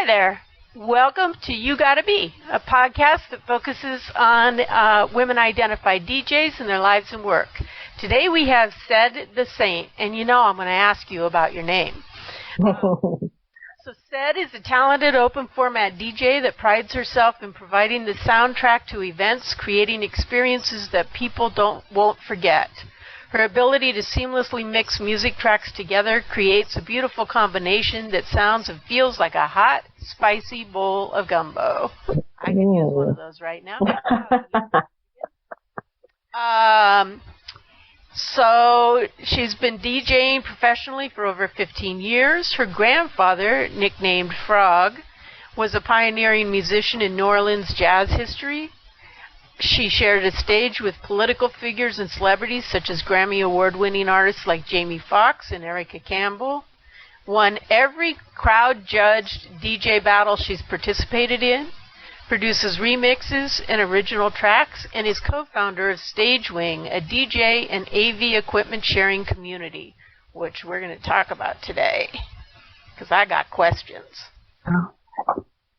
there. Welcome to You Gotta Be, a podcast that focuses on women-identified DJs and their lives and work. Today we have Said the Saint, and you know I'm going to ask you about your name. So Said is a talented open-format DJ that prides herself in providing the soundtrack to events, creating experiences that people won't forget. Her ability to seamlessly mix music tracks together creates a beautiful combination that sounds and feels like a hot, spicy bowl of gumbo. I can use one of those right now. So she's been DJing professionally for over 15 years. Her grandfather, nicknamed Frog, was a pioneering musician in New Orleans jazz history. She shared a stage with political figures and celebrities such as Grammy Award-winning artists like Jamie Foxx and Erica Campbell. Won every crowd-judged DJ battle she's participated in. Produces remixes and original tracks, and is co-founder of Stagewing, a DJ and AV equipment sharing community, which we're going to talk about today, because I got questions.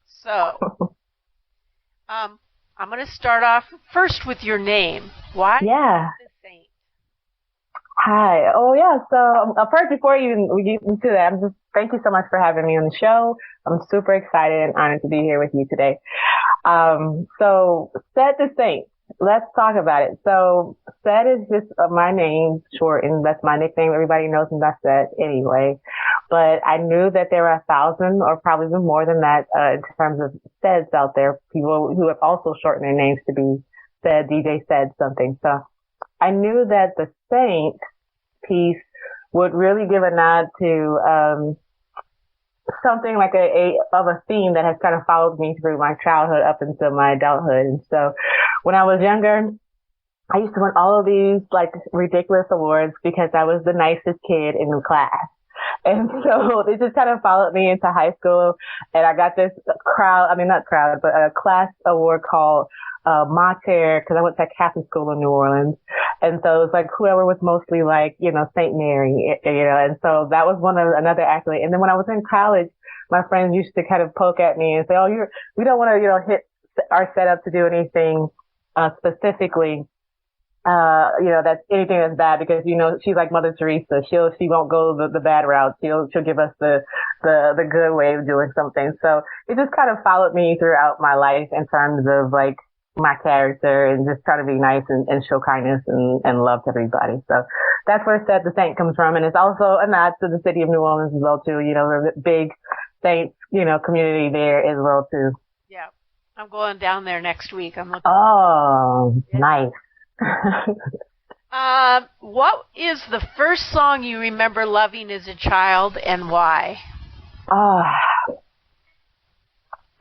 So, I'm going to start off first with your name. Why? Yeah. The Saint? Hi. Oh, yeah. So first, before we get into that, thank you so much for having me on the show. I'm super excited and honored to be here with you today. So Said the Saint. Let's talk about it. So Said is just my name, short, and that's my nickname. Everybody knows me by Said anyway. But I knew that there were 1,000 or probably even more than that, in terms of Saids out there, people who have also shortened their names to be Said, DJ Said something. So I knew that the Saint piece would really give a nod to, something like a theme that has kind of followed me through my childhood up into my adulthood. And so when I was younger, I used to win all of these like ridiculous awards because I was the nicest kid in the class. And so it just kind of followed me into high school, and I got this class award called Mater, because I went to a Catholic school in New Orleans. And so it was like whoever was mostly like, St. Mary, and so that was another accolade. And then when I was in college, my friends used to kind of poke at me and say, oh, we don't want to, hit our setup to do anything, specifically, that's anything that's bad, because, she's like Mother Teresa. She won't go the bad route. She'll give us the good way of doing something. So it just kind of followed me throughout my life in terms of like my character and just trying to be nice and show kindness and love to everybody. So that's where Said the Saint comes from. And it's also a nod to the city of New Orleans as well, too. We're a big Saints, community there as well, too. Yeah. I'm going down there next week. I'm looking. Oh, yeah. Nice. What is the first song you remember loving as a child, and why?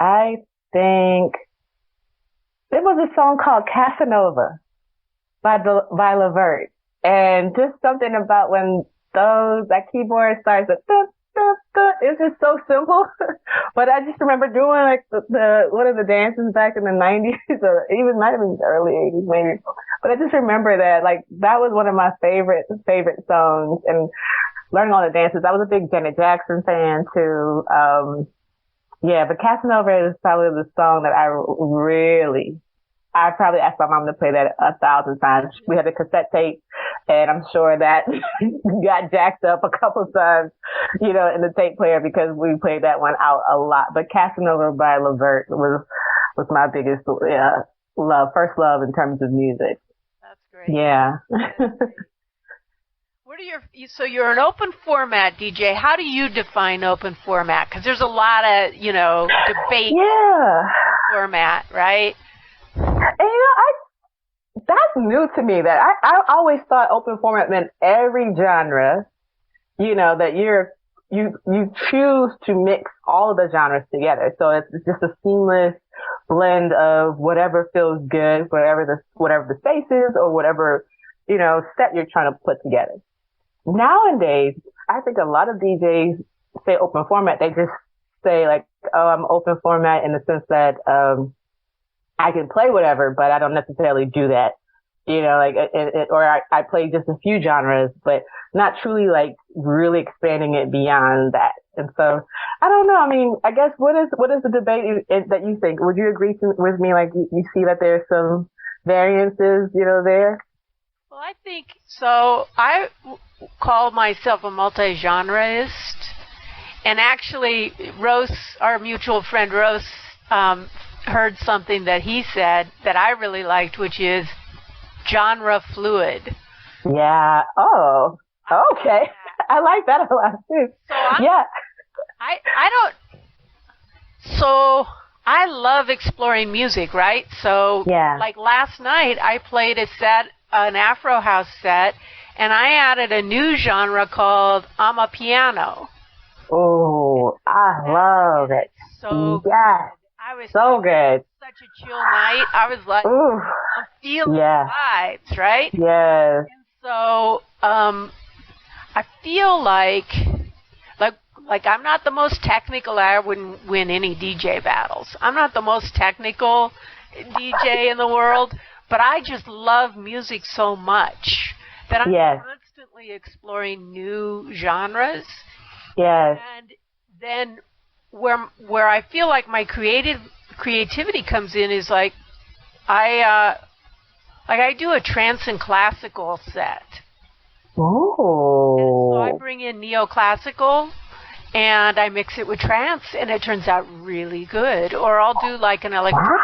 I think it was a song called Casanova by Levert. And just something about when that keyboard starts to it's just so simple. But I just remember doing like the one of the dances back in the 90s, or even might have been the early 80s maybe. But I just remember that that was one of my favorite songs, and learning all the dances. I was a big Janet Jackson fan too. But Casanova is probably the song that I probably asked my mom to play that 1,000 times. We had a cassette tape, and I'm sure that got jacked up a couple of times, in the tape player, because we played that one out a lot. But Casanova by Levert was my biggest first love in terms of music. That's great. Yeah. That's great. So you're an open format DJ. How do you define open format? Because there's a lot of, debate on format, right? And that's new to me. That I always thought open format meant every genre, that you choose to mix all of the genres together. So it's just a seamless blend of whatever feels good, whatever the space is, or whatever, set you're trying to put together. Nowadays, I think a lot of DJs say open format. They just say like, oh, I'm open format in the sense that, I can play whatever, but I don't necessarily do that, or I play just a few genres, but not truly like really expanding it beyond that. And so, I don't know. I mean, I guess what is the debate that you think? Would you agree with me? Like you see that there's some variances, there? Well, I think so. I call myself a multi-genreist, and actually, Rose, our mutual friend Rose, heard something that he said that I really liked, which is genre fluid. Yeah. Oh. Okay. I like that a lot too. So I love exploring music, right? So like last night I played an Afro house set, and I added a new genre called Amapiano. Oh, I love it. So good. I was so good. Such a chill night. I was like, I'm feeling the vibes, right? Yes. And so I feel like I'm not the most technical. I wouldn't win any DJ battles. I'm not the most technical DJ in the world, but I just love music so much that I'm constantly exploring new genres. Yes. And then where I feel like my creativity comes in is like I do a trance and classical set. Oh. And so I bring in neoclassical and I mix it with trance, and it turns out really good. Or I'll do like an electronic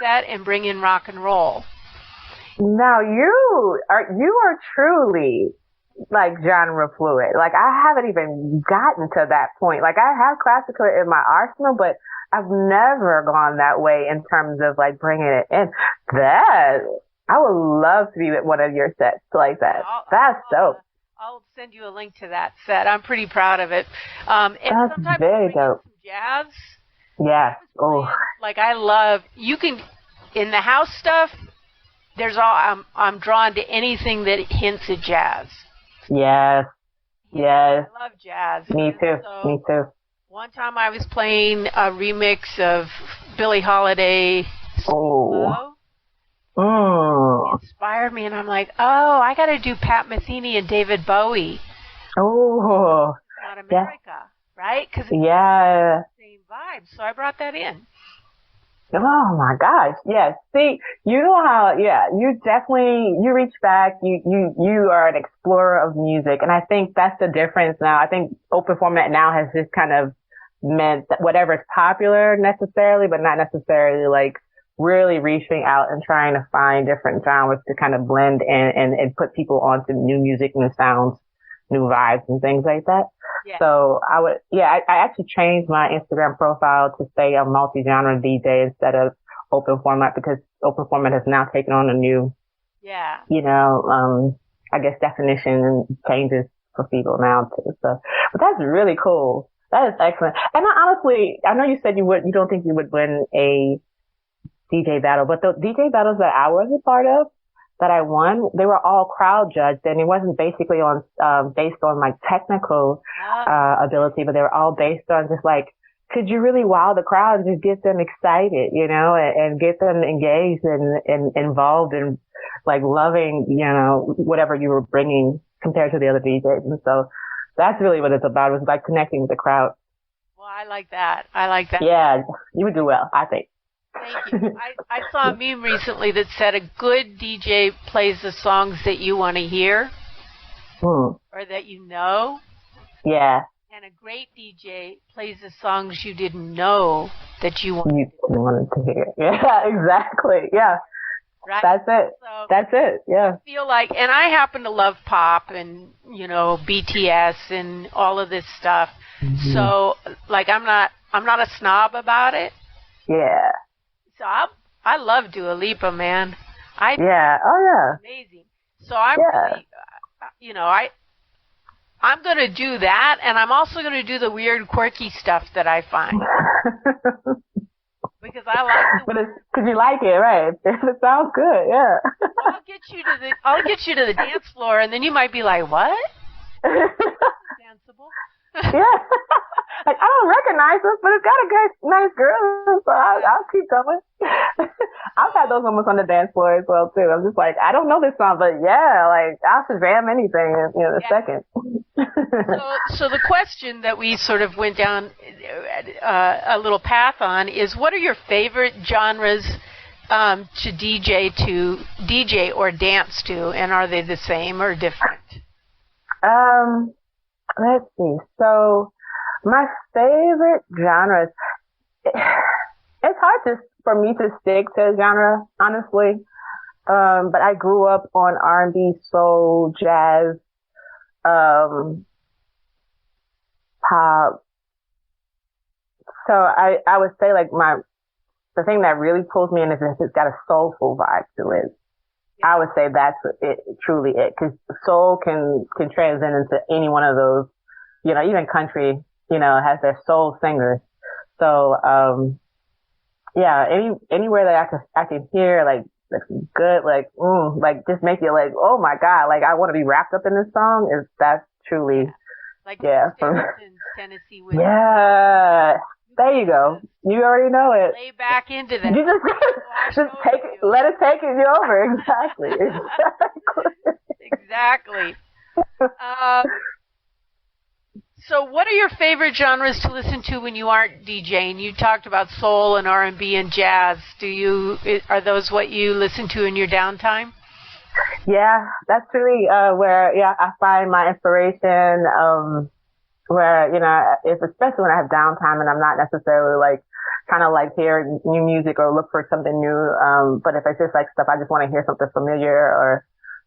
set and bring in rock and roll. Now you are truly like genre fluid. Like I haven't even gotten to that point. Like I have classical in my arsenal, but I've never gone that way in terms of like bringing it in. That I would love to be with one of your sets like that. That's dope. I'll send you a link to that set. I'm pretty proud of it. And that's sometimes very dope. Some jazz. Yeah. Oh. Like I love in the house stuff. I'm drawn to anything that hints at jazz. Yes. Yes. I love jazz. Me too. So Me too. One time I was playing a remix of Billie Holiday. Oh. It inspired me, and I'm like, I got to do Pat Metheny and David Bowie. Oh. Not America, right? Because it's the same vibe. So I brought that in. Oh my gosh. Yes. See, you know how, you reach back, you are an explorer of music. And I think that's the difference now. I think open format now has just kind of meant that whatever is popular necessarily, but not necessarily like really reaching out and trying to find different genres to kind of blend and put people onto new music, new sounds, new vibes and things like that. Yeah. So I actually changed my Instagram profile to say a multi-genre DJ instead of open format because open format has now taken on a new, I guess definition and changes for people now too. So, but that's really cool. That is excellent. And I know you said you don't think you would win a DJ battle, but the DJ battles that I was a part of, that I won, they were all crowd judged, and it wasn't basically based on my technical ability, but they were all based on just like, could you really wow the crowd and just get them excited, and get them engaged and involved in like loving, whatever you were bringing compared to the other DJs. And so that's really what it's about. It was like connecting with the crowd. Well, I like that. Yeah, you would do well, I think. Thank you. I saw a meme recently that said a good DJ plays the songs that you want to hear or that you know. Yeah. And a great DJ plays the songs you didn't know that you wanted to hear. Yeah, exactly. Yeah. Right? That's it. So that's it. Yeah. I feel like, and I happen to love pop and, BTS and all of this stuff. Mm-hmm. So, like, I'm not a snob about it. Yeah. So I love Dua Lipa, man. Oh yeah. Amazing. So I'm really, I'm going to do that, and I'm also going to do the weird, quirky stuff that I find. Because I like because you like it, right? It sounds good, yeah. I'll get you to the dance floor, and then you might be like, what? Danceable. Yeah. Like, I don't recognize this, but it's got a good, nice girl, so I'll keep going. I've had those moments on the dance floor as well, too. I'm just like, I don't know this song, but yeah, like, I'll Shazam anything in a second. So the question that we sort of went down a little path on is, what are your favorite genres to DJ or dance to, and are they the same or different? Let's see. So my favorite genres, it's hard for me to stick to a genre, honestly. But I grew up on R&B, soul, jazz, pop. So I would say like the thing that really pulls me in is it's got a soulful vibe to it. I would say that's truly it, because soul can transcend into any one of those, even country, has their soul singers. So, anywhere that I can hear like good, like just make you like, oh my God, like I want to be wrapped up in this song, that's truly, like Tennessee Whiskey. Yeah. There you go. You already know it. Lay back into that. You just take it, let it take you over. Exactly. Exactly. So what are your favorite genres to listen to when you aren't DJing? You talked about soul and R&B and jazz. Are those what you listen to in your downtime? Yeah, that's really where I find my inspiration. Where, especially when I have downtime and I'm not necessarily like kind of like hear new music or look for something new. But if it's just like stuff, I just want to hear something familiar or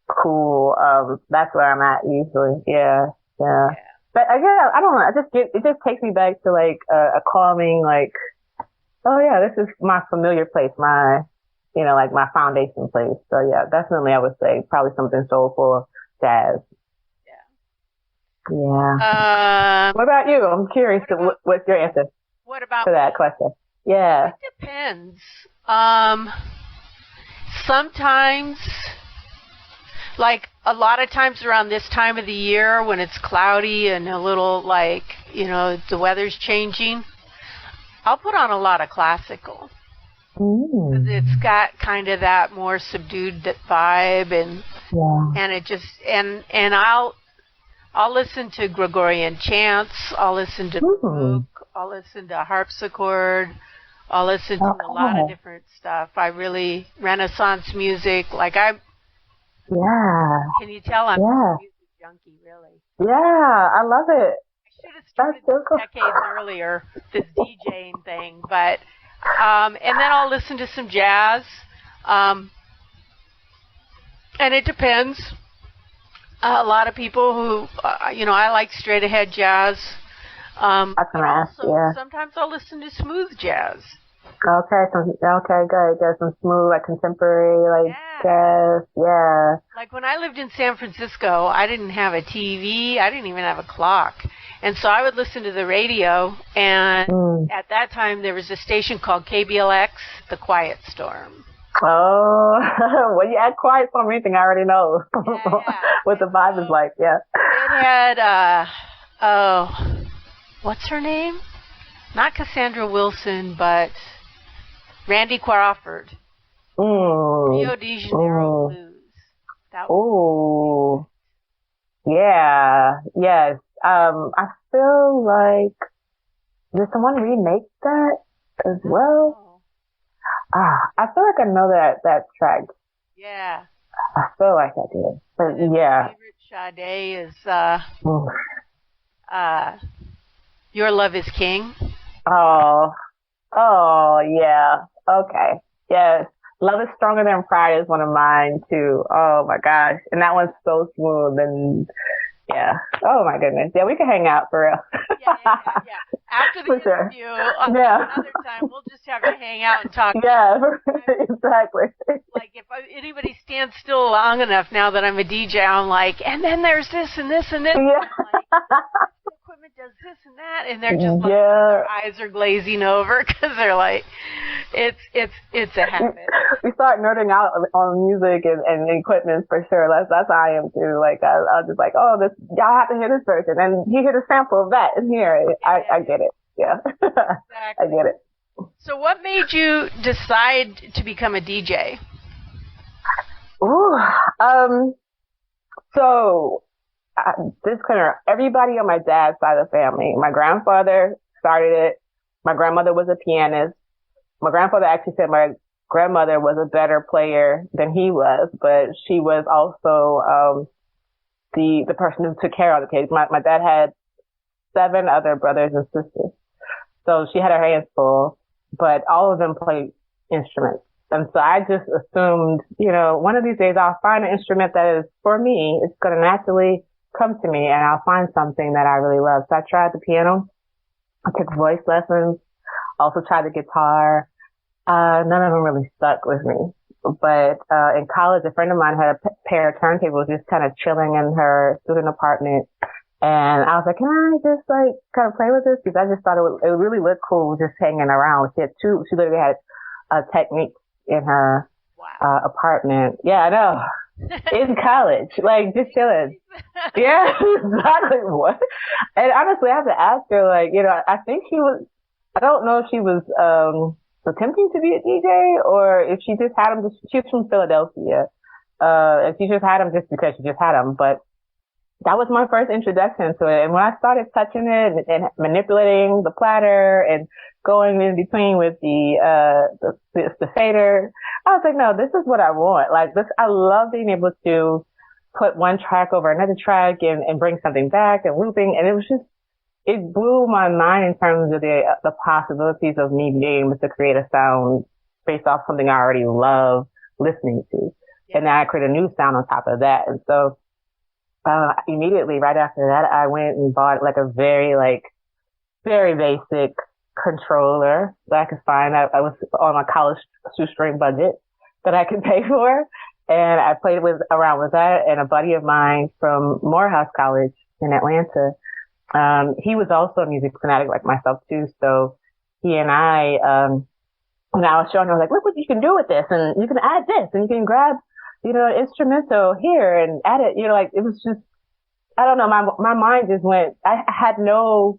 cool. That's where I'm at usually. Yeah. But again, I don't know. It just takes me back to like a calming, like, oh yeah, this is my familiar place, my, like my foundation place. So yeah, definitely I would say probably something soulful, jazz. Yeah. What about you? I'm curious what's your answer to that question. Yeah. It depends. Sometimes, like a lot of times around this time of the year when it's cloudy and a little like, the weather's changing, I'll put on a lot of classical. Because it's got kind of that more subdued vibe and it just, and I'll listen to Gregorian chants. I'll listen to Baroque. I'll listen to harpsichord. I'll listen to a lot of different stuff. Renaissance music. Can you tell I'm a music junkie, really? Yeah, I love it. I should have started decades earlier, this DJing thing, but, and then I'll listen to some jazz. And it depends. A lot of people who, I like straight ahead jazz. Sometimes I'll listen to smooth jazz. Okay, good. There's some smooth, like contemporary, like jazz. Yeah. Like when I lived in San Francisco, I didn't have a TV. I didn't even have a clock. And so I would listen to the radio, and at that time there was a station called KBLX, The Quiet Storm. Oh, well, you add quiet from anything, I already know what the vibe is like. Yeah. It had, what's her name? Not Cassandra Wilson, but Randy Crawford. Rio de Janeiro Blues. Oh, yeah, yes. I feel like did someone remake that as well? I feel like I know that track. Yeah. I feel like I did. But yeah. My favorite Sade is Your Love is King. Oh yeah. Okay. Yes. Love is Stronger Than Pride is one of mine too. Oh my gosh. And that one's so smooth and yeah. Oh my goodness. Yeah, we can hang out for real. Yeah. After the interview, another time, we'll just have to hang out and talk. Yeah, exactly. Like if anybody stands still long enough now that I'm a DJ, I'm like, and then there's this and this and this. Yeah. Like, the equipment does this and that, and they're just like, their eyes are glazing over because they're like, it's a habit. We start nerding out on music and equipment for sure. That's how I am too. Like I'll just like, oh, this y'all have to hear this version, and you hear the sample of that in here. I get it. Yeah, exactly. I get it. So, what made you decide to become a DJ? So this kind of everybody on my dad's side of the family. My grandfather started it. My grandmother was a pianist. My grandfather actually said my grandmother was a better player than he was, but she was also the person who took care of the kids. My dad had 7 other brothers and sisters, so she had her hands full, but all of them played instruments. And so I just assumed, one of these days I'll find an instrument that is for me. It's going to naturally come to me, and I'll find something that I really love. So I tried the piano. I took voice lessons. Also tried the guitar. None of them really stuck with me. But in college, a friend of mine had a pair of turntables just kind of chilling in her student apartment. And I was like, can I just kind of play with this? Because I just thought it really looked cool just hanging around. She literally had a technique in her apartment. Yeah, I know. In college, just chilling. Yeah, exactly. What? And honestly, I have to ask her, I think I don't know if she was attempting to be a DJ or if she just had him. She's from Philadelphia. And she just had him just because she just had him. But that was my first introduction to it. And when I started touching it and manipulating the platter and going in between with the fader, I was like, no, this is what I want. I love being able to put one track over another track and bring something back and looping. And it blew my mind in terms of the possibilities of me being able to create a sound based off something I already love listening to. Yeah. And then I create a new sound on top of that. And so, immediately right after that, I went and bought a very basic controller that I could find. I was on my college shoestring budget that I could pay for. And I played around with that. And a buddy of mine from Morehouse College in Atlanta, he was also a music fanatic like myself too. So he and I was showing him, I was like, look what you can do with this. And you can add this and you can grab, instrumental here and add it, it was just, I don't know. My mind just went, I had no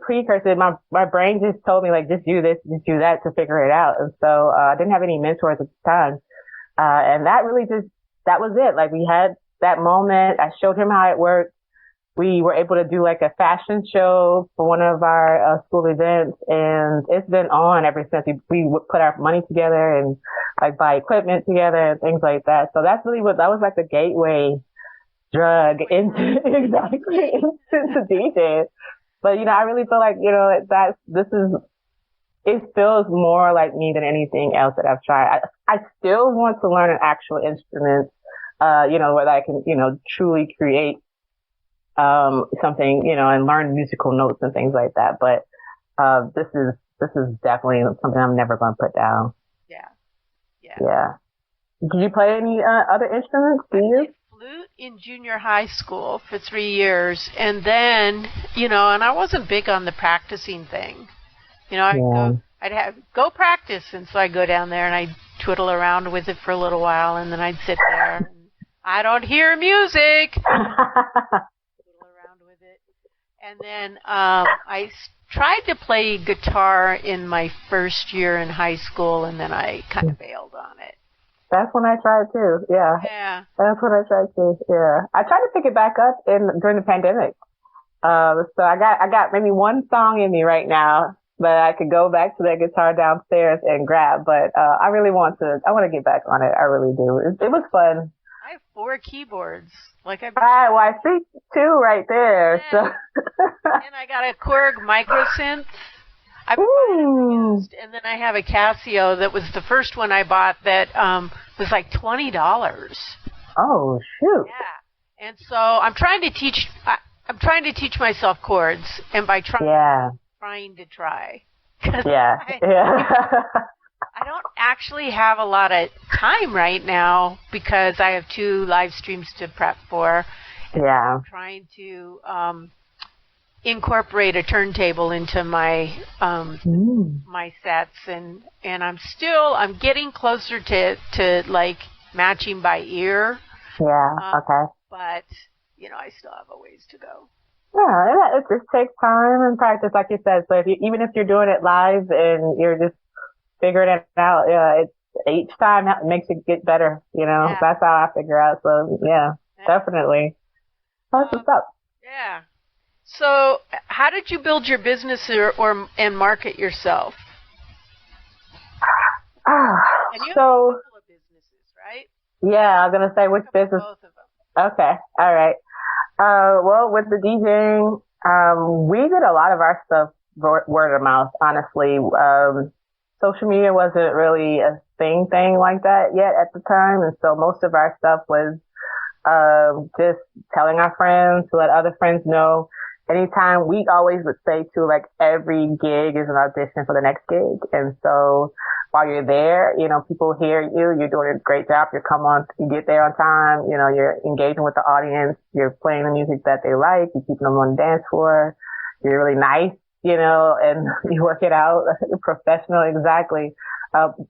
precursor. My brain just told me just do this, just do that to figure it out. And so, I didn't have any mentors at the time. And that really that was it. We had that moment. I showed him how it worked. We were able to do a fashion show for one of our school events, and it's been on ever since. We put our money together and buy equipment together and things like that. So that's really that was the gateway drug into exactly into DJing. But I really feel it feels more like me than anything else that I've tried. I still want to learn an actual instrument, where I can, truly create something, and learn musical notes and things like that. But this is definitely something I'm never going to put down. Yeah. Did you play any other instruments? Do you? I played flute in junior high school for 3 years, and then and I wasn't big on the practicing thing. I'd go practice, and so I'd go down there and I'd twiddle around with it for a little while, and then I'd sit there and I don't hear music. And then I tried to play guitar in my first year in high school, and then I kind of bailed on it. That's when I tried too. Yeah. Yeah. That's when I tried too. Yeah. I tried to pick it back up during the pandemic. So I got maybe one song in me right now that I could go back to that guitar downstairs and grab. But I want to get back on it. I really do. It was fun. I have 4 keyboards. I see 2 right there. Yeah. So. And I got a Korg microsynth. I've used, and then I have a Casio that was the first one I bought that was $20. Oh shoot! Yeah, and so I'm trying to teach myself chords, and by trying to try. Yeah. I don't actually have a lot of time right now because I have 2 live streams to prep for. Yeah. I'm trying to incorporate a turntable into my my sets, and I'm getting closer to matching by ear. Yeah. Okay. But I still have a ways to go. Yeah, it just takes time and practice, like you said. So even if you're doing it live and you're just figuring it out, it's each time makes it get better. Yeah. That's how I figure out. So yeah. Definitely. That's what's up. Yeah. So, how did you build your business and market yourself? And you have a couple of businesses, right? Yeah, I was gonna say which business. Both of them. Okay, all right. Well, with the DJing, we did a lot of our stuff word of mouth. Honestly, social media wasn't really a thing like that yet at the time, and so most of our stuff was just telling our friends to let other friends know. Anytime, we always would say too, like every gig is an audition for the next gig. And so while you're there, people hear you, you're doing a great job, you get there on time, you're engaging with the audience, you're playing the music that they like, you're keeping them on the dance floor, you're really nice, and you work it out professional, exactly.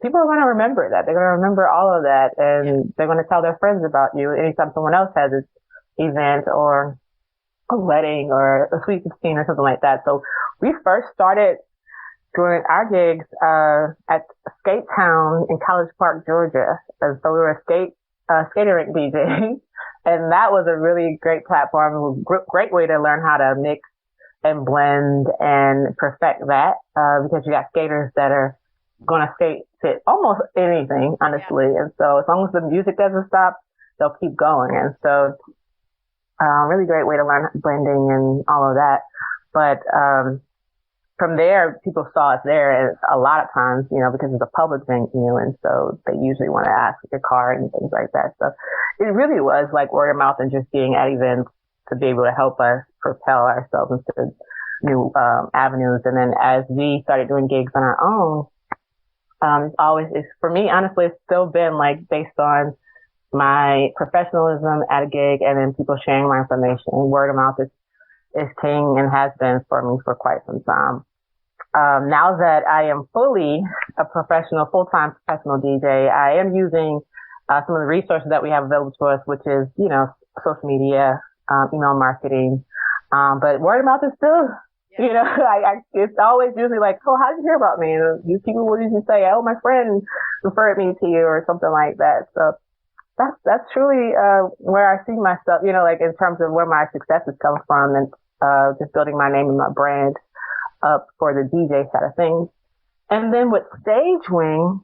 People are going to remember that. They're going to remember all of that, and they're going to tell their friends about you anytime someone else has this event or a wedding or a sweet 16 or something like that. So we first started doing our gigs at Skate Town in College Park, Georgia. And so we were a skater rink DJ, and that was a really great platform. It was a great way to learn how to mix and blend and perfect that because you got skaters that are going to skate to almost anything, honestly. And so as long as the music doesn't stop, they'll keep going. And so really great way to learn blending and all of that. But from there, people saw us there, and a lot of times, because it's a public venue, and so they usually want to ask for your card and things like that. So it really was like word of mouth and just being at events to be able to help us propel ourselves into new avenues. And then as we started doing gigs on our own, for me, honestly, it's still been like based on my professionalism at a gig and then people sharing my information. Word of mouth is king and has been for me for quite some time. Now that I am fully a full-time professional DJ, I am using some of the resources that we have available to us, which is, social media, email marketing. But word of mouth is still, it's always usually like, oh, how did you hear about me? And these people will usually say, oh, my friend referred me to you or something like that. So that's truly where I see myself, like in terms of where my successes come from, and just building my name and my brand up for the DJ side of things. And then with Stage Wing,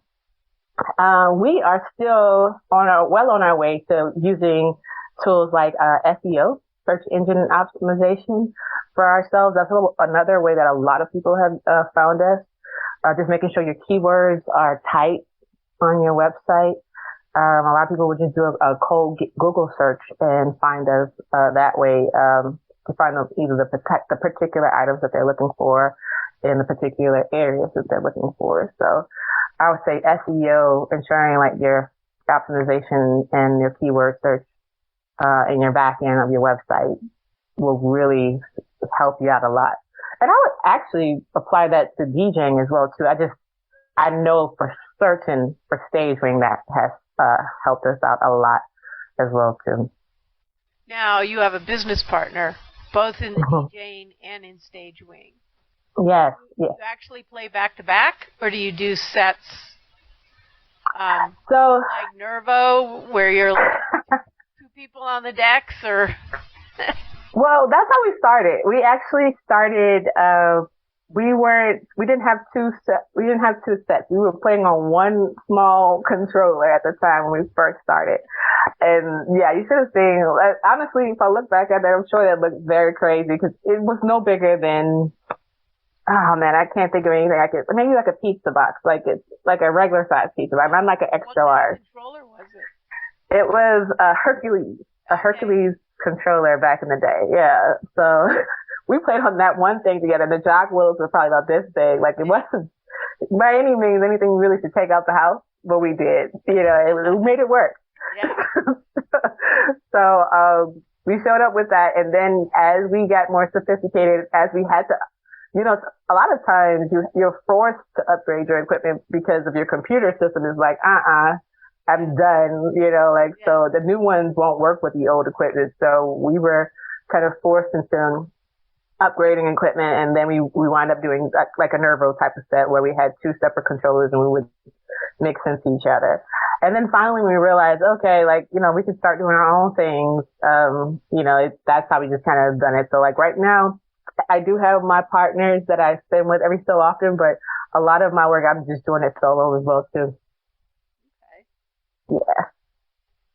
we are still on our way to using tools like SEO, search engine optimization, for ourselves. That's another way that a lot of people have found us. Just making sure your keywords are tight on your website. A lot of people would just do a cold Google search and find us that way to find either the particular items that they're looking for in the particular areas that they're looking for. So I would say SEO, ensuring like your optimization and your keyword search in your back end of your website will really help you out a lot. And I would actually apply that to DJing as well too. I know for certain for Stage Wing that has helped us out a lot as well too. Now you have a business partner, both in the DJing and in Stage Wing. Yes. Do you actually play back to back, or do you do sets so like Nervo, where you're like two people on the decks, or? Well, that's how we started. We actually started. We didn't have two sets. We were playing on one small controller at the time when we first started. And yeah, you should have seen, honestly, if I look back at that, I'm sure that looked very crazy because it was no bigger than, oh man, I can't think of anything maybe like a pizza box, like it's like a regular size pizza box, not like an extra large. What controller was it? It was a Hercules controller back in the day. Yeah. So we played on that one thing together. The jog wheels were probably about this big. Like it wasn't by any means anything really to take out the house, but we did. We made it work. Yeah. So we showed up with that, and then as we got more sophisticated, as we had to, a lot of times you're forced to upgrade your equipment because of your computer system is like, I'm done, so the new ones won't work with the old equipment. So we were kind of forced into upgrading equipment, and then we wound up doing like a Nervo type of set where we had two separate controllers and we would mix into each other. And then finally we realized, okay, like, we could start doing our own things. That's how we just kind of done it. So like right now, I do have my partners that I spend with every so often, but a lot of my work, I'm just doing it solo as well too. Okay.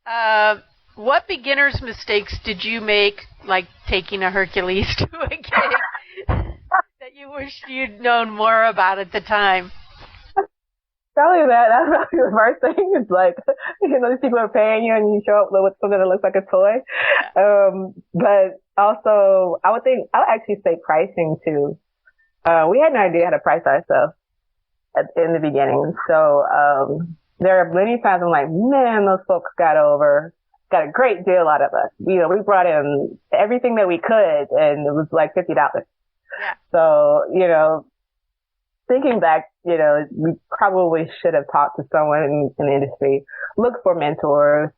Yeah. What beginner's mistakes did you make, like taking a Hercules to a gig, that you wish you'd known more about at the time? Probably that. That's probably the first thing. It's like, these people are paying you and you show up with something that looks like a toy. But also, I would actually say pricing too. We had no idea how to price ourselves in the beginning. So, there are many times I'm like, man, those folks got a great deal out of us. We brought in everything that we could and it was like $50. Yeah. So, thinking back, we probably should have talked to someone in the industry, look for mentors.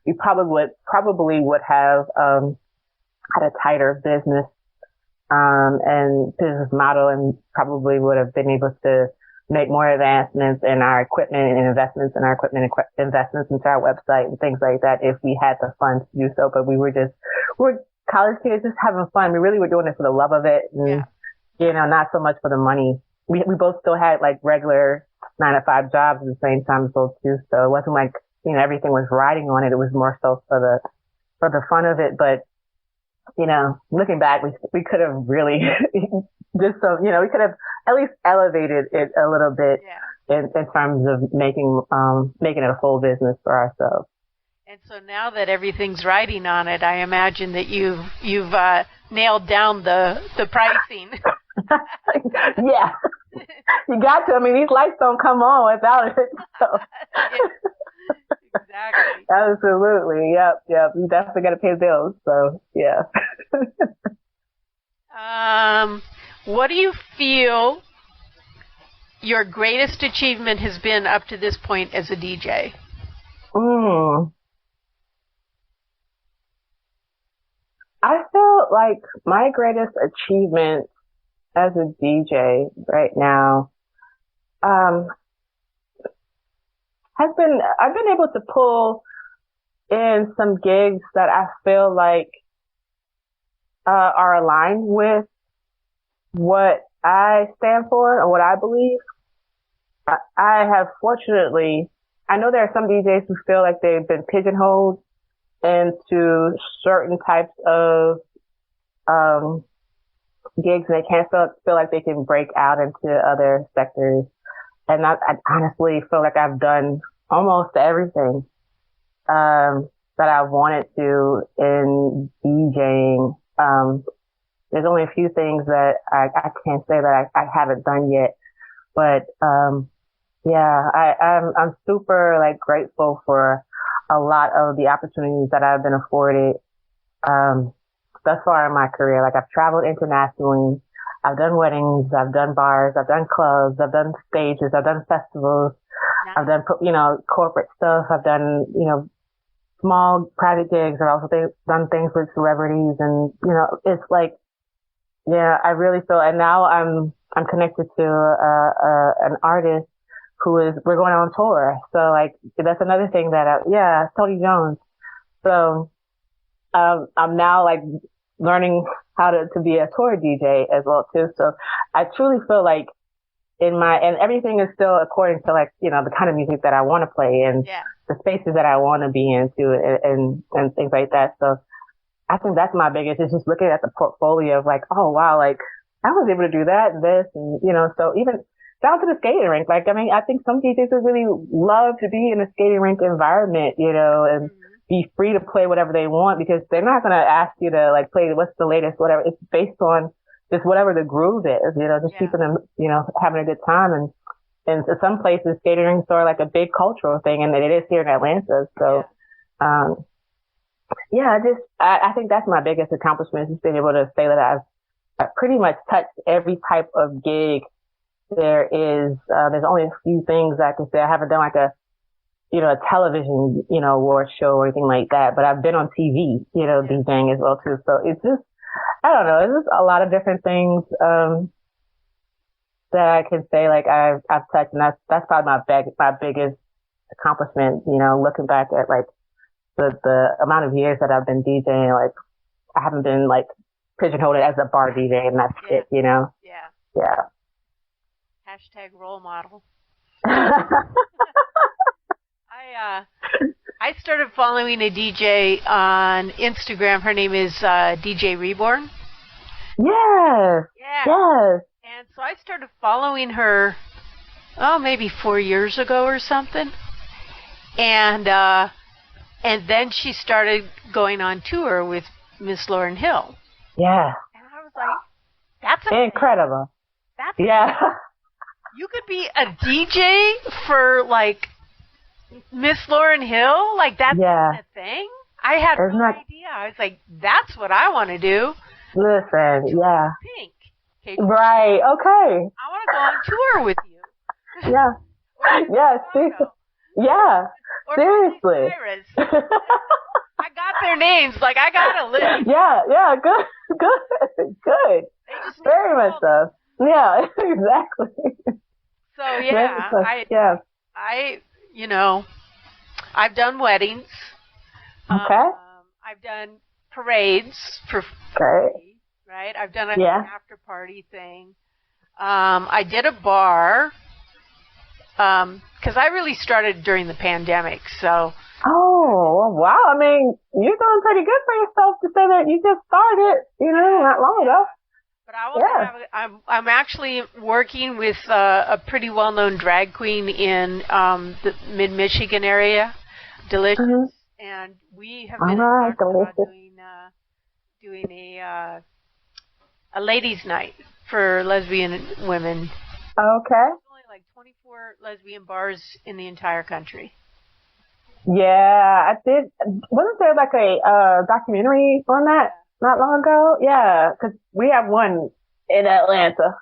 We probably would have, had a tighter business, and business model and probably would have been able to make more advancements in our equipment and investments in our equipment, investments into our website and things like that if we had the funds to do so. But we're college kids just having fun. We really were doing it for the love of it and, not so much for the money. We both still had like regular 9-to-5 jobs at the same time as well too. So it wasn't like, everything was riding on it. It was more so for the fun of it. But, looking back, we could have really we could have at least elevated it a little bit in terms of making it a full business for ourselves. And so now that everything's riding on it, I imagine that you've nailed down the pricing. Yeah. You got to. I mean, these lights don't come on without it. So. Exactly. Absolutely. Yep. You definitely got to pay bills. So, yeah. What do you feel your greatest achievement has been up to this point as a DJ? I feel like my greatest achievement as a DJ right now, I've been able to pull in some gigs that I feel like, are aligned with what I stand for or what I believe. I have fortunately, I know there are some DJs who feel like they've been pigeonholed into certain types of, gigs and they can't feel like they can break out into other sectors. And I honestly feel like I've done almost everything, that I wanted to in DJing. There's only a few things that I can't say that I haven't done yet, but, I'm super like grateful for a lot of the opportunities that I've been afforded, thus far in my career. Like I've traveled internationally. I've done weddings. I've done bars. I've done clubs. I've done stages. I've done festivals. Nice. I've done, corporate stuff. I've done, small private gigs. I've also done things with celebrities and, it's like, I really feel, and now I'm connected to, an artist we're going on tour. So like, that's another thing that, Tony Jones. So, I'm now like learning how to be a tour DJ as well too. So I truly feel like and everything is still according to like, the kind of music that I want to play and the spaces that I want to be into and things like that. So I think that's my biggest, is just looking at the portfolio of like, oh wow, like I was able to do that and this and, so even down to the skating rink. Like, I mean, I think some DJs would really love to be in a skating rink environment, and be free to play whatever they want because they're not going to ask you to like play what's the latest, whatever. It's based on just whatever the groove is, just keeping them, having a good time. And to some places, skating rinks are like a big cultural thing, and it is here in Atlanta. So, I think that's my biggest accomplishment, is being able to say that I've pretty much touched every type of gig there is. There's only a few things I can say. I haven't done like a television, award show or anything like that, but I've been on TV, DJing as well too. So it's just, I don't know, it's just a lot of different things, that I can say like I've touched, and that's probably my biggest accomplishment, looking back at like the amount of years that I've been DJing, like I haven't been like pigeonholed as a bar DJ and that's it, Yeah. Yeah. Hashtag role model. I started following a DJ on Instagram. Her name is DJ Reborn. Yes. Yeah. Yes. And so I started following her, maybe 4 years ago or something. And then she started going on tour with Miss Lauryn Hill. Yeah. And I was like, that's incredible. That's you could be a DJ for like Miss Lauryn Hill? Like that's a thing? I had no idea. I was like, that's what I want to do. Listen, Pink. Okay. Right, okay. I want to go on tour with you. Yeah. Seriously. I got their names. Like, I got a list. Yeah, good. Very much so. Yeah, exactly. So, I've done weddings. Okay. I've done parades for free, right? I've done an after party thing. I did a bar because I really started during the pandemic, so. Oh, wow. I mean, you're doing pretty good for yourself to say that you just started, not long ago. But I will I'm actually working with a pretty well-known drag queen in the mid-Michigan area, Delicious, and we have been about doing a ladies' night for lesbian women. Okay. There's only like 24 lesbian bars in the entire country. Yeah, I did. Wasn't there like a documentary on that not long ago? Yeah, because we have one in Atlanta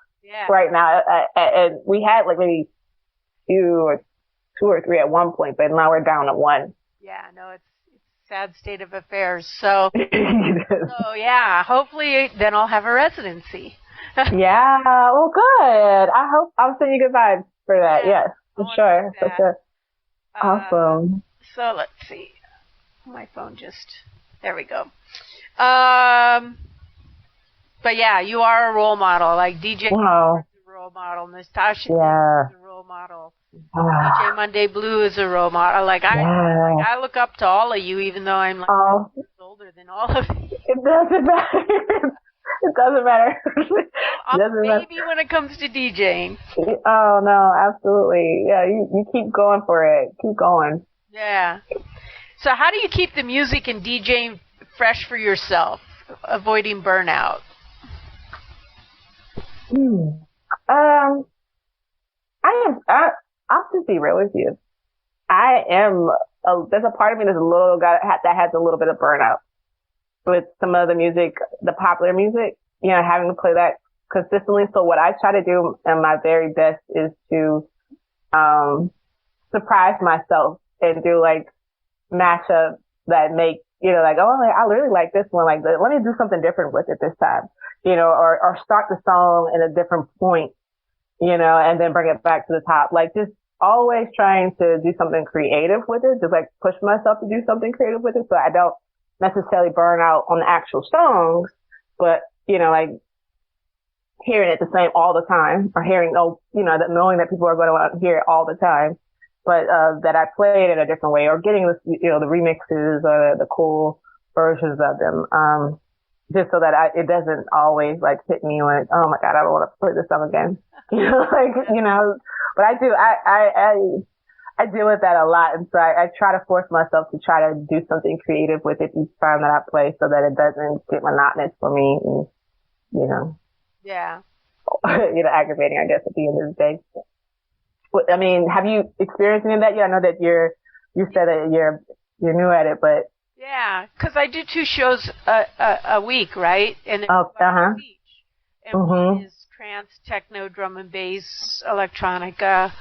right now, and we had like maybe two or three at one point, but now we're down to one. Yeah, no, it's a sad state of affairs. So, hopefully then I'll have a residency. Yeah, well, good. I'll send you good vibes for that. Yes, for sure. Awesome. So let's see. My phone there we go. But yeah, you are a role model. Like DJ is a role model. Natasha is a role model. DJ Monday Blue is a role model. I look up to all of you, even though I'm years older than all of you. It doesn't matter. It doesn't matter. Maybe when it comes to DJing. Oh no, absolutely. Yeah, you keep going for it. Keep going. Yeah. So how do you keep the music and DJing fresh for yourself, avoiding burnout? I'll just be real with you. There's a part of me that has a little bit of burnout with some of the music, the popular music, having to play that consistently. So what I try to do in my very best is to, surprise myself and do like mashups that make, I really like this one. Like, let me do something different with it this time, or start the song in a different point, and then bring it back to the top. Like, just always trying to do something creative with it, just like push myself to do something creative with it. So I don't necessarily burn out on the actual songs, but, like hearing it the same all the time, or hearing, knowing that people are going to want to hear it all the time, but, that I play it in a different way, or getting the remixes or the cool versions of them, just so that it doesn't always like hit me when oh my God, I don't want to play this song again. But I do, I deal with that a lot. And so I try to force myself to try to do something creative with it each time that I play so that it doesn't get monotonous for me and, Yeah. Aggravating, I guess, at the end of the day. I mean, have you experienced any of that yet? I know that you said that you're new at it, but. Yeah, because I do 2 shows a week, right? And each. And one is trance, techno, drum and bass, electronica,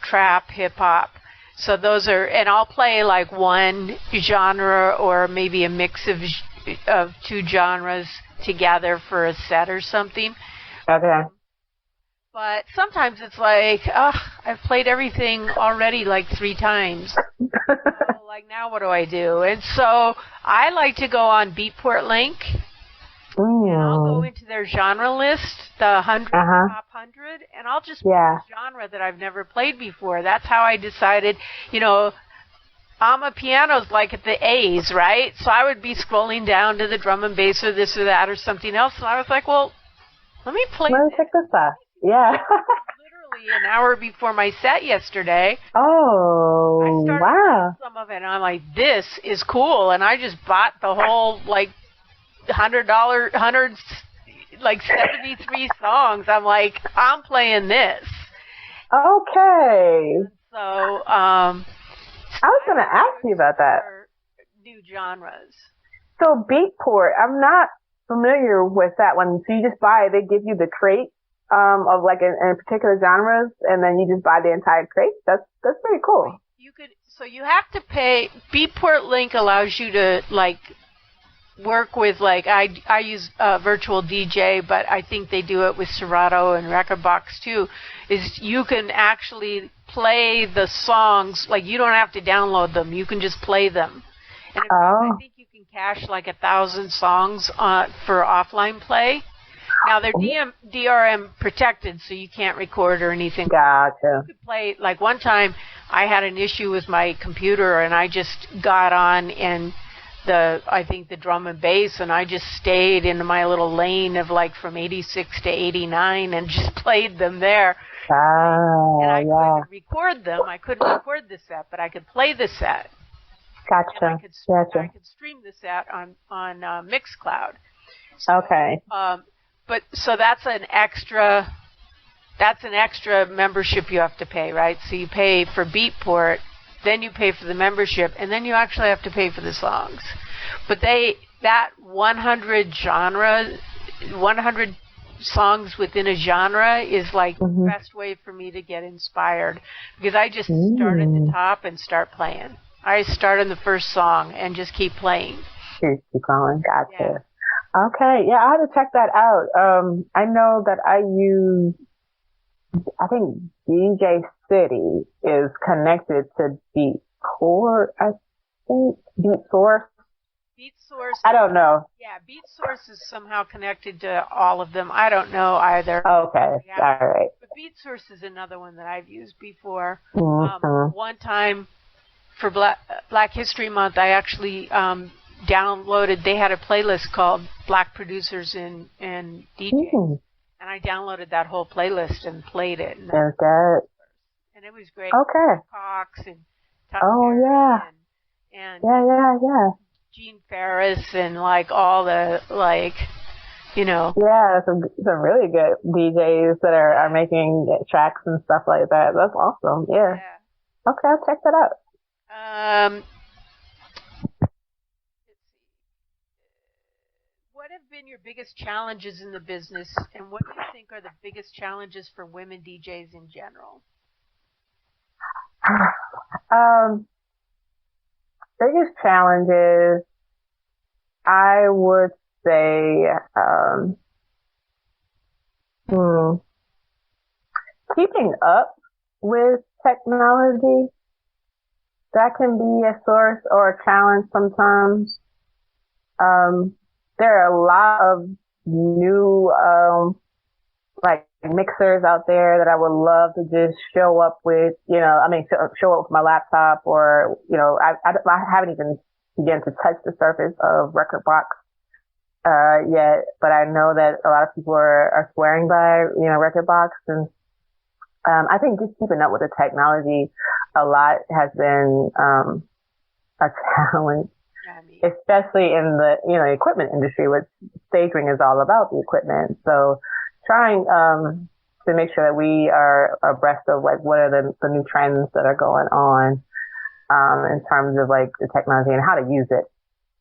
trap, hip hop. So those are, and I'll play like one genre or maybe a mix of 2 genres together for a set or something. Okay. But sometimes it's like, I I've played everything already like 3 times. So, like, now what do I do? And so I like to go on Beatport Link, and I'll go into their genre list, the 100 top 100, and I'll just pick a genre that I've never played before. That's how I decided, you know, piano's like at the A's, right? So I would be scrolling down to the drum and bass or this or that or something else, and I was like, well, let me play Let me check this out. Yeah. Literally an hour before my set yesterday. Oh, I started playing some of it, and I'm like, this is cool. And I just bought the whole, like, like 73 songs. I'm like, I'm playing this. Okay. So, I was going to ask you about that. New genres. So Beatport, I'm not familiar with that one. So you just buy it, they give you the crate of like in particular genres, and then you just buy the entire crate. That's pretty cool. So you have to pay. Beatport Link allows you to like work with, like, I use Virtual DJ, but I think they do it with Serato and Rekordbox too, is you can actually play the songs, like you don't have to download them, you can just play them. And in fact, I think you can cache like 1,000 songs for offline play. Now they're DRM protected, so you can't record or anything. Gotcha. You could play, like one time I had an issue with my computer and I just got on and I think the drum and bass, and I just stayed in my little lane of like from 86 to 89 and just played them there. And I couldn't record them. I couldn't record the set, but I could play the set. Gotcha. And I could stream the set on Mixcloud. So, okay. But so that's an extra membership you have to pay, right? So you pay for Beatport, then you pay for the membership, and then you actually have to pay for the songs. But that 100 songs within a genre is like the best way for me to get inspired, because I just start at the top and start playing. I start on the first song and just keep playing. Keep going. Gotcha. Yeah. Okay. Yeah, I have to check that out. I know that I think DJ City is connected to Beatport, I think. BeatSource. I don't know. Yeah, BeatSource is somehow connected to all of them. I don't know either. Okay. Yeah. All right. But BeatSource is another one that I've used before. One time for Black History Month, I actually downloaded, they had a playlist called Black Producers and DJs. And I downloaded that whole playlist and played it. And it was great. Okay. Cox and and Gene Ferris and like all the Yeah, some really good DJs that are making tracks and stuff like that. That's awesome. Yeah. Okay, I'll check that out. What have been your biggest challenges in the business, and what do you think are the biggest challenges for women DJs in general? Biggest challenges, I would say, keeping up with technology. That can be a source or a challenge sometimes. There are a lot of new, like mixers out there that I would love to just show up with, show up with my laptop, or, I haven't even begun to touch the surface of Rekordbox, yet, but I know that a lot of people are swearing by, Rekordbox, and, I think just keeping up with the technology a lot has been, a challenge. Especially in the, equipment industry, which staging is all about, the equipment. So trying, to make sure that we are abreast of like what are the new trends that are going on, in terms of like the technology and how to use it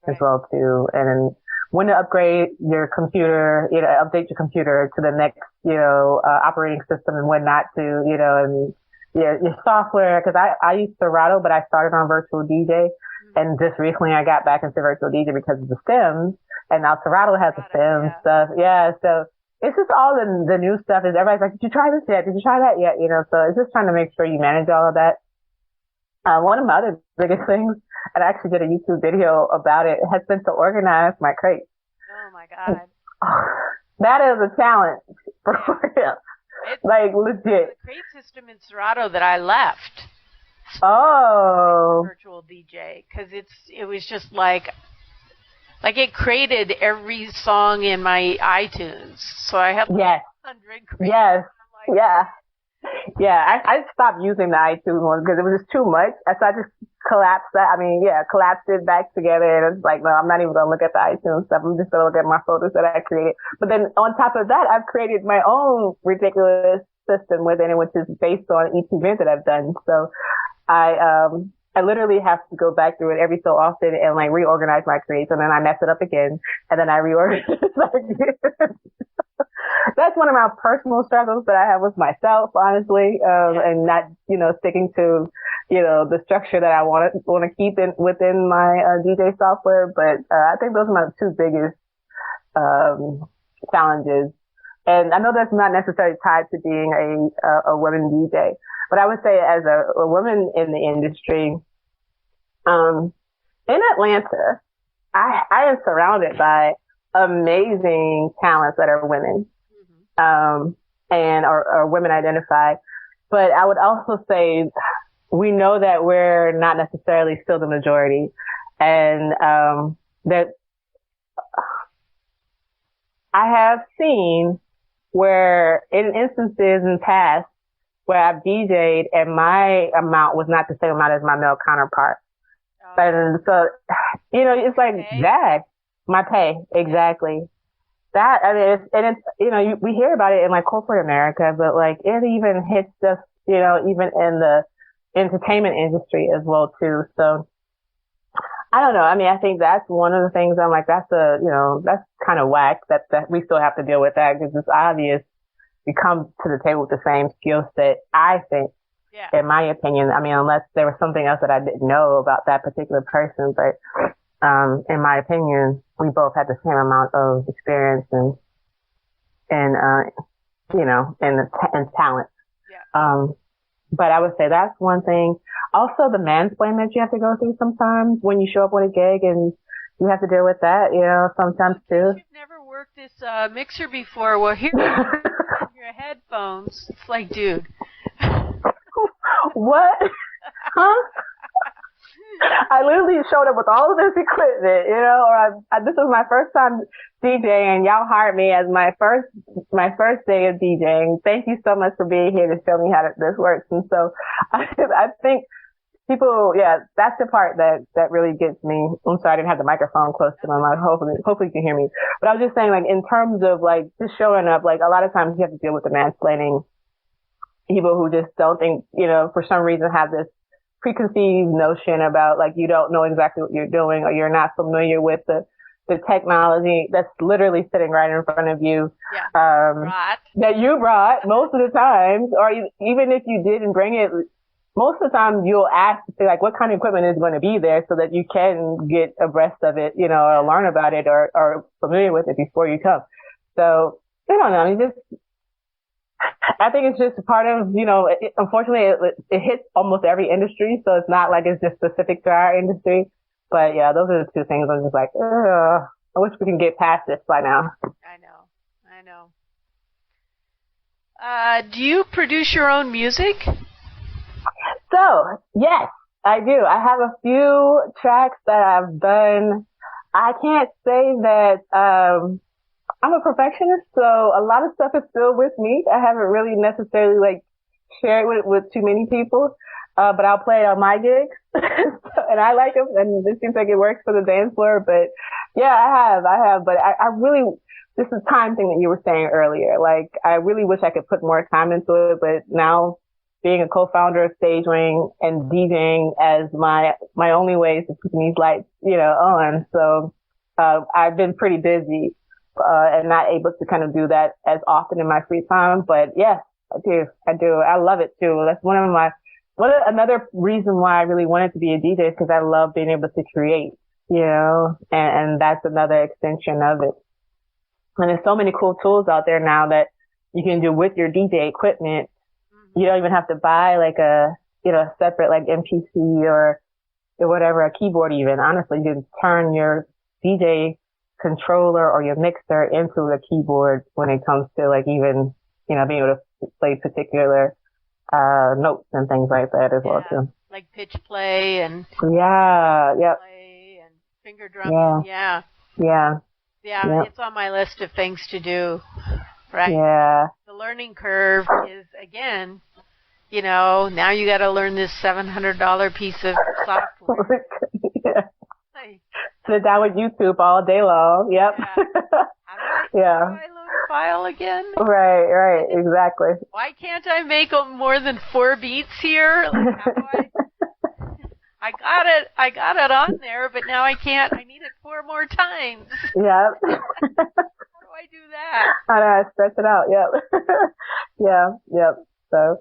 as well too. And then when to upgrade your computer, update your computer to the next, operating system, and when not to, and your software. Cause I use Serato, but I started on Virtual DJ. And just recently I got back into Virtual DJ because of the Sims, and now Serato has the Sims stuff. Yeah, so it's just all the new stuff is everybody's like, did you try this yet? Did you try that yet? You know, so it's just trying to make sure you manage all of that. One of my other biggest things, and I actually did a YouTube video about it, has been to organize my crates. Oh my God. That is a challenge for real. It's like legit. The crate system in Serato that I left. Oh. Virtual DJ, because it was just like it created every song in my iTunes. So I have 100 crates. Yes. Yeah. Yeah, I stopped using the iTunes one because it was just too much. So I just collapsed it back together. And it's like, no, I'm not even going to look at the iTunes stuff. I'm just going to look at my photos that I created. But then on top of that, I've created my own ridiculous system within it, which is based on each event that I've done. So I literally have to go back through it every so often and like reorganize my creates, and then I mess it up again, and then I reorganize it again. That's one of my personal struggles that I have with myself, honestly, and not, sticking to, the structure that I want to keep within my DJ software. But I think those are my two biggest challenges. And I know that's not necessarily tied to being a woman DJ, but I would say as a woman in the industry, in Atlanta, I am surrounded by amazing talents that are women. And are women identified. But I would also say we know that we're not necessarily still the majority, and that I have seen where in instances in past where I've DJ'd and my amount was not the same amount as my male counterpart. And so, it's like that, my pay, exactly. That, I mean, we hear about it in like corporate America, but like it even hits us, even in the entertainment industry as well too. So I don't know. I mean, I think that's one of the things I'm like, that's kind of whack that we still have to deal with that because it's obvious we come to the table with the same skill set, I think, in my opinion. I mean, unless there was something else that I didn't know about that particular person, but in my opinion, we both had the same amount of experience and talent. Yeah. But I would say that's one thing. Also, the mansplaining that you have to go through sometimes when you show up on a gig and you have to deal with that, sometimes too. You've never worked this mixer before. Well, here you have your headphones. It's like, dude. What? Huh? I literally showed up with all of this equipment, or this was my first time DJing. Y'all hired me as my first day of DJing. Thank you so much for being here to show me how this works. And so I think people, that's the part that really gets me. I'm sorry, I didn't have the microphone close to my mouth. Hopefully you can hear me. But I was just saying, like, in terms of like just showing up, like a lot of times you have to deal with the mansplaining people who just don't think, for some reason have this preconceived notion about like you don't know exactly what you're doing or you're not familiar with the technology that's literally sitting right in front of you, that you brought most of the times, or even if you didn't bring it, most of the time you'll ask like what kind of equipment is going to be there so that you can get abreast of it, or learn about it or familiar with it before you come. So I don't know, I think it's just part of, unfortunately it hits almost every industry. So it's not like it's just specific to our industry. But yeah, those are the two things I'm just like, I wish we can get past this by now. I know. Do you produce your own music? So, yes, I do. I have a few tracks that I've done. I can't say that, I'm a perfectionist, so a lot of stuff is still with me. I haven't really necessarily like shared it with too many people, but I'll play it on my gigs, and I like them, and it seems like it works for the dance floor. But yeah, I have, but I really, this is time thing that you were saying earlier. Like, I really wish I could put more time into it, but now being a co-founder of Stage Wing and DJing as my only ways of keeping these lights, on. So, I've been pretty busy. And not able to kind of do that as often in my free time. But yes, I do. I love it too. That's another reason why I really wanted to be a DJ is because I love being able to create, and that's another extension of it. And there's so many cool tools out there now that you can do with your DJ equipment. You don't even have to buy like a, separate like MPC or whatever, a keyboard even. Honestly, you can turn your DJ controller or your mixer into the keyboard when it comes to like even, being able to play particular, notes and things like that as well too. Like pitch play and play and finger drumming. Yeah, it's on my list of things to do. Right. Yeah. The learning curve is, again, now you got to learn this $700 piece of software. Sit down with YouTube all day long. Yep. How do I load a file again? Right, exactly. Why can't I make more than 4 beats here? Like, how do I got it on there, but now I can't. I need it 4 more times. Yep. How do I do that? I know, stretch it out. Yep. Yep. So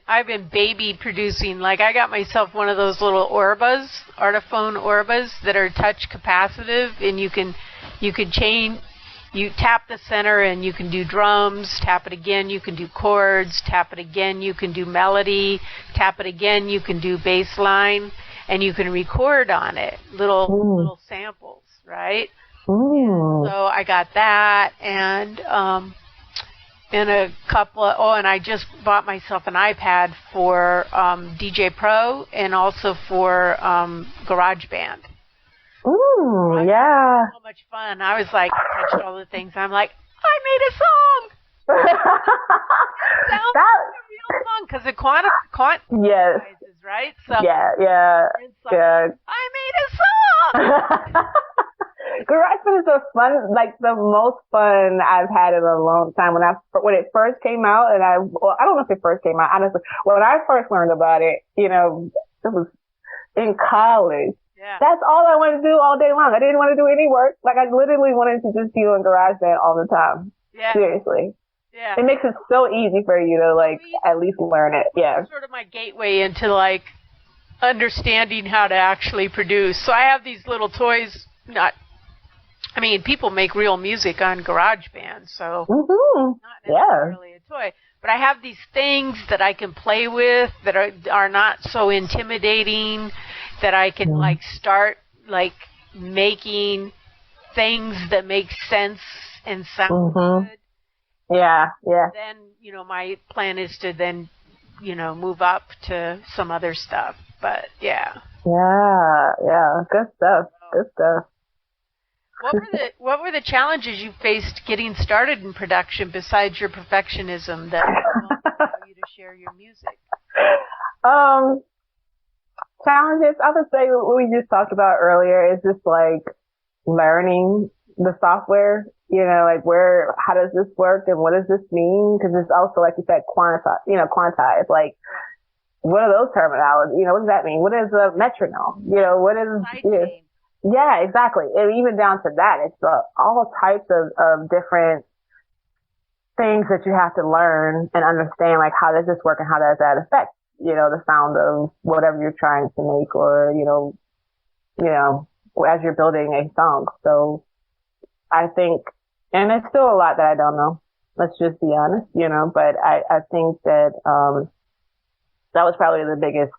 I've been baby producing. Like, I got myself one of those little Artiphone Orbas that are touch capacitive, and you can change. You tap the center and you can do drums, tap it again, you can do chords, tap it again, you can do melody, tap it again, you can do bass line, and you can record on it, little samples, right? Ooh. So I got that, and a couple of, and I just bought myself an iPad for DJ Pro and also for GarageBand. Ooh, yeah. So much fun. I was like, I touched all the things. I'm like, I made a song. It sounds like a real song because it quantizes, right? So yeah. I made a song. GarageBand is the most fun I've had in a long time. When it first came out, and I don't know if it first came out, honestly. When I first learned about it, it was in college. Yeah. That's all I wanted to do all day long. I didn't want to do any work. Like, I literally wanted to just be on GarageBand all the time. Yeah. Seriously. Yeah. It makes it so easy for you to, at least learn it. Yeah. It's sort of my gateway into, understanding how to actually produce. So I have these little toys, people make real music on GarageBand, so not necessarily a toy. But I have these things that I can play with that are not so intimidating, that I can start making things that make sense and sound good. Yeah. Then, my plan is to then, move up to some other stuff. But yeah. Yeah. Good stuff. What were the challenges you faced getting started in production besides your perfectionism that allowed you to share your music? Challenges, I would say what we just talked about earlier is just learning the software, how does this work and what does this mean? Because it's also, like you said, quantized. What are those terminology? What does that mean? What is a metronome? What is, yeah, exactly. And even down to that, it's all types of different things that you have to learn and understand, how does this work and how does that affect, the sound of whatever you're trying to make, or, as you're building a song. So I think, and there's still a lot that I don't know. Let's just be honest, but I think that, that was probably the biggest,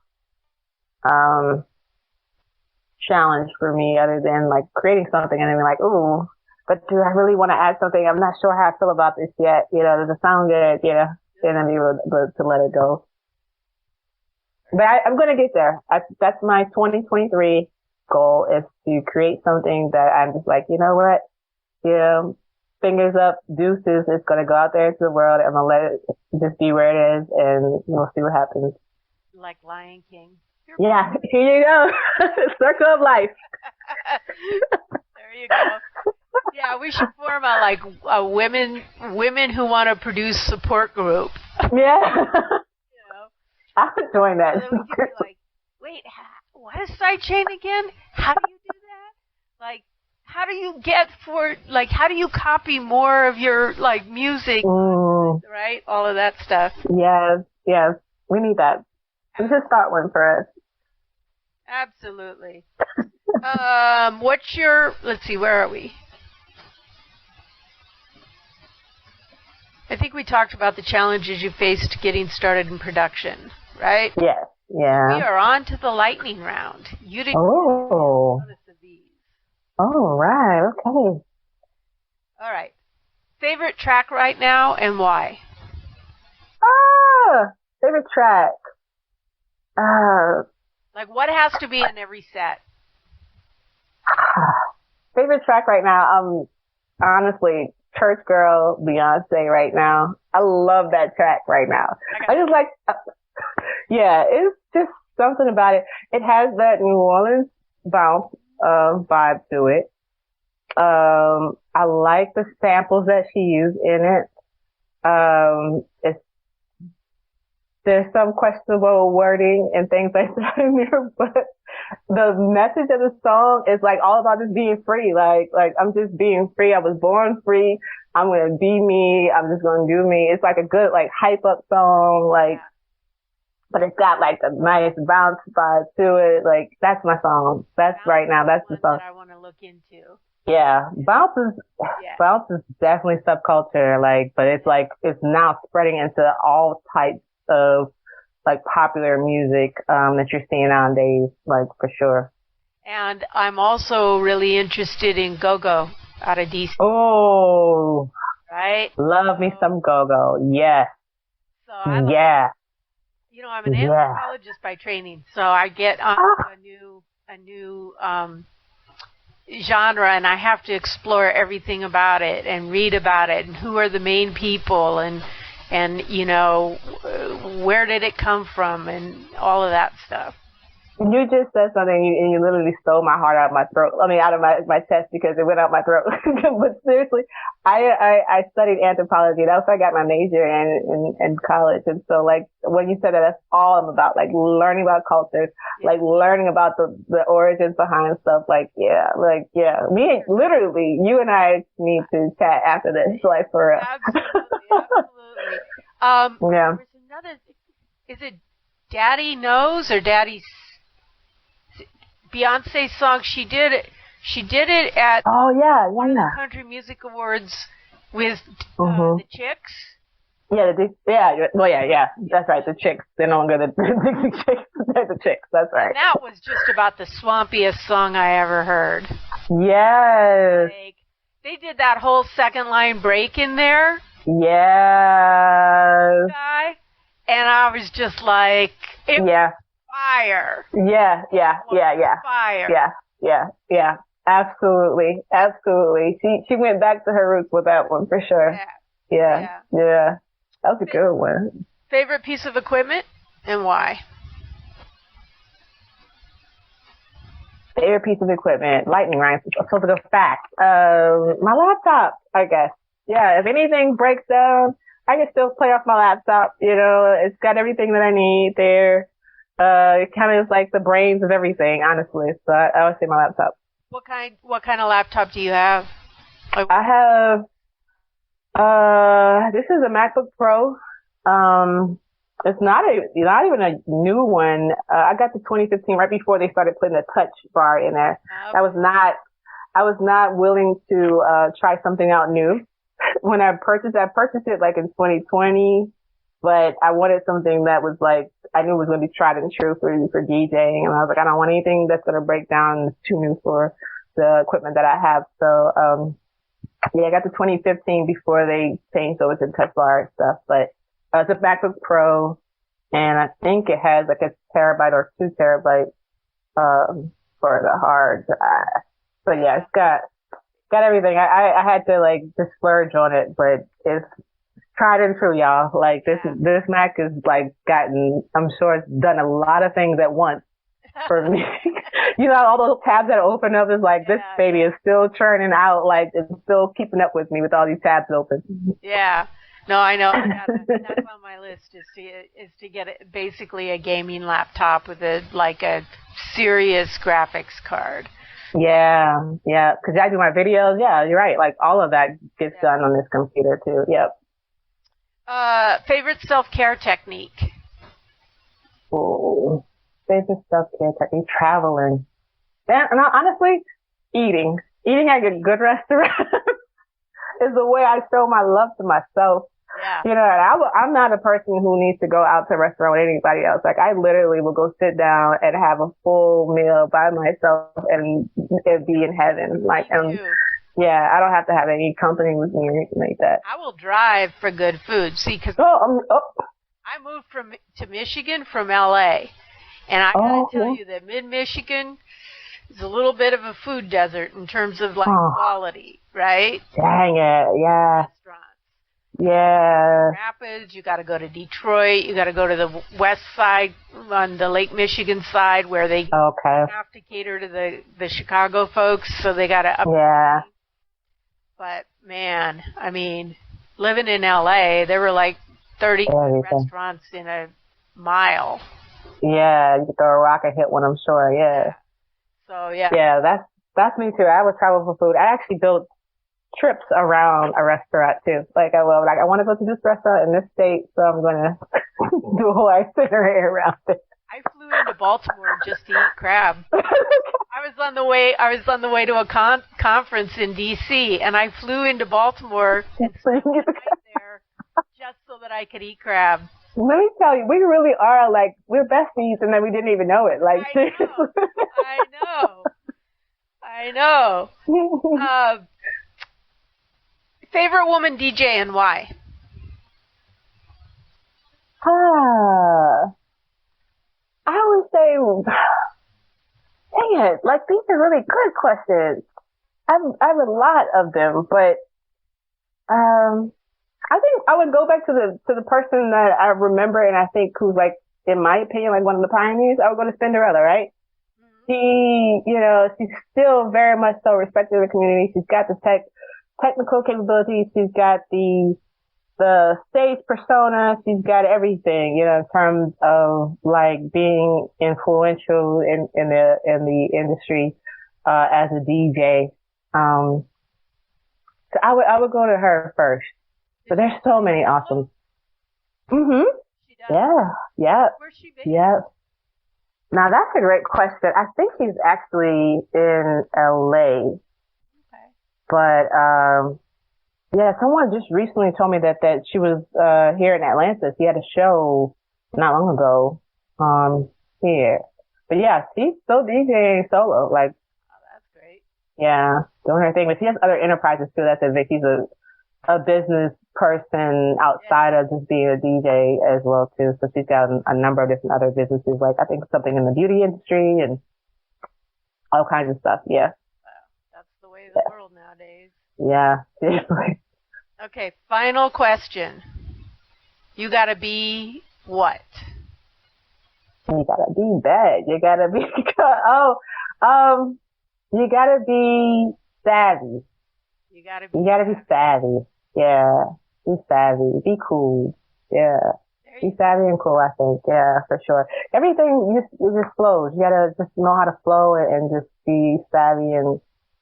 challenge for me, other than creating something and then ooh, but do I really want to add something? I'm not sure how I feel about this yet. Does it sound good? And then be able to let it go. But I'm going to get there. That's my 2023 goal, is to create something that I'm just you know what? Fingers up, deuces. It's going to go out there into the world. I'm going to let it just be where it is, and we'll see what happens. Like Lion King. Yeah, here you go. Circle of life. There you go. Yeah, we should form a women who want to produce support group. Yeah. I would join that. So we could be wait, what is sidechain again? How do you do that? How do you how do you copy more of your music? Right? All of that stuff. Yes. We need that. We should start one for us. Absolutely. Let's see, where are we? I think we talked about the challenges you faced getting started in production, right? Yes. Yeah. We are on to the lightning round. You didn't Oh. get bonus of these. Oh, right. Okay. All right. Favorite track right now and why? Favorite track. Like, what has to be in every set? Favorite track right now. Honestly, Church Girl, Beyonce right now. I love that track right now. I just like, yeah, it's just something about it. It has that New Orleans bounce, vibe to it. I like the samples that she used in it. There's some questionable wording and things like that in there, but the message of the song is like all about just being free. Like I'm just being free. I was born free. I'm going to be me. I'm just going to do me. It's like a good, like, hype up song. Like, but it's got like a nice bounce vibe to it. Like, that's my song. That's right now. That's the song that I want to look into. Yeah. Bounce is definitely subculture. Like, but it's now spreading into all types of like popular music, that you're seeing nowadays, like, for sure. And I'm also really interested in go-go out of DC. Oh. Right? Love me some go-go. Yes. So I'm an anthropologist by training, so I get on a new genre, and I have to explore everything about it and read about it and who are the main people and where did it come from and all of that stuff. You just said something and you literally stole my heart out of my throat. I mean, out of my chest because it went out my throat. But seriously, I studied anthropology. That's what I got my major in college. And so, like, when you said that, that's all I'm about. Like, learning about cultures, like learning about the origins behind stuff. Like, literally, you and I need to chat after this. Like, for real. Absolutely. There's another. Is it Daddy Knows or Daddy's? Beyonce's song, she did it at the Country Music Awards with the Chicks. Yeah, that's right, the Chicks. They're no longer the Chicks, they're the Chicks, that's right. And that was just about the swampiest song I ever heard. Yes. Like, they did that whole second line break in there. Yes. And I was just like, fire. Yeah. Fire. Yeah. Absolutely. She went back to her roots with that one for sure. Yeah. That was a good one. Favorite piece of equipment and why? Favorite piece of equipment, lightning round. So to go fast. My laptop, I guess. Yeah. If anything breaks down, I can still play off my laptop. It's got everything that I need there. It kind of is like the brains of everything, honestly. So I would say my laptop. What kind of laptop do you have? I have, this is a MacBook Pro. It's not even a new one. I got the 2015 right before they started putting the touch bar in there. Okay. I was not willing to, try something out new. When I purchased it like in 2020. But I wanted something that was like, I knew it was going to be tried and true for DJing. And I was like, I don't want anything that's going to break down. It's too new for the equipment that I have. So, I got the 2015 before they changed over to the touch bar and stuff. But, it's a MacBook Pro and I think it has like a terabyte or 2 terabytes, for the hard drive. So yeah, it's got everything. I had to like just splurge on it, but it's tried and true, y'all. Like this Mac is like I'm sure it's done a lot of things at once for me. All those tabs that open up is like, this baby is still churning out, like it's still keeping up with me with all these tabs open. Yeah. No, I know. That's on my list is to get basically a gaming laptop with a serious graphics card. Yeah. Because I do my videos. Yeah, you're right. Like all of that gets done on this computer too. Yep. Favorite self-care technique? Oh, favorite self-care technique? Traveling. And honestly, eating. Eating at a good restaurant is the way I show my love to myself. Yeah. You know, and I'm not a person who needs to go out to a restaurant with anybody else. Like, I literally will go sit down and have a full meal by myself and it'd be in heaven. Like, Me too. yeah, I don't have to have any company with me or anything like that. I will drive for good food. See, because I moved to Michigan from LA, and I gotta tell you that mid-Michigan is a little bit of a food desert in terms of like quality, right? Dang it, yeah. Restaurants. Yeah. Rapids, you got to go to Detroit, you got to go to the west side on the Lake Michigan side where they have to cater to the Chicago folks, so they got to up. Yeah. But man, I mean, living in LA, there were like 30 restaurants in a mile. Yeah, you could throw a rock and hit one, I'm sure. Yeah. So yeah. Yeah, that's me too. I would travel for food. I actually built trips around a restaurant too. Like, I want to go to this restaurant in this state, so I'm gonna do a whole itinerary around it. I flew into Baltimore just to eat crab. I was on the way to a conference in D.C. and I flew into Baltimore and spent the night there just so that I could eat crab. Let me tell you, we really are like, we're besties, and then we didn't even know it. Like, I know. Favorite woman DJ and why? I would say, dang it, like, these are really good questions. I have a lot of them, but I think I would go back to the person that I remember and I think who's, like, in my opinion, like one of the pioneers. I would go to Cinderella, right? Mm-hmm. She's still very much so respected in the community. She's got the technical capabilities. She's got the stage persona. She's got everything, in terms of like being influential in the industry, as a DJ. So I would go to her first. But there's so many awesome. Mhm. She does. Yeah. Where's she based? Yeah. Now that's a great question. I think she's actually in LA. Okay. But yeah, someone just recently told me that she was here in Atlanta. She had a show not long ago here. But yeah, she's still DJing solo. Like, oh, that's great. Yeah, doing her thing. But she has other enterprises too. That's it. She's a business person outside of just being a DJ as well too. So she's got a number of different other businesses, like I think something in the beauty industry and all kinds of stuff. Yeah. Wow. That's the way of the world nowadays. Yeah, seriously. Okay, final question. You gotta be what? You gotta be bad. You gotta be you gotta be savvy. You gotta be savvy. Yeah. Be savvy. Be cool. Yeah. Be savvy and cool, I think. Yeah, for sure. Everything it just flows. You gotta just know how to flow and just be savvy and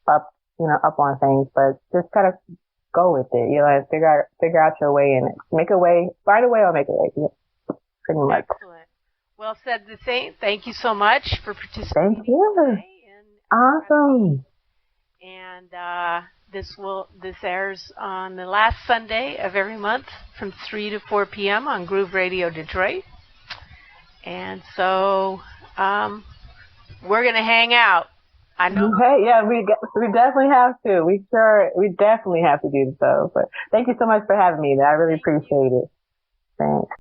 up on things, but just kind of go with it, and figure out your way in it. Find a way or make a way. Yeah. Pretty much. Excellent. Well said the same. Thank you so much for participating. Thank you. Awesome. And this airs on the last Sunday of every month from 3 to 4 p.m. on Groove Radio Detroit. And so we're going to hang out. I know. Okay, yeah, we definitely have to. We definitely have to do so. But thank you so much for having me. I really appreciate it. Thanks.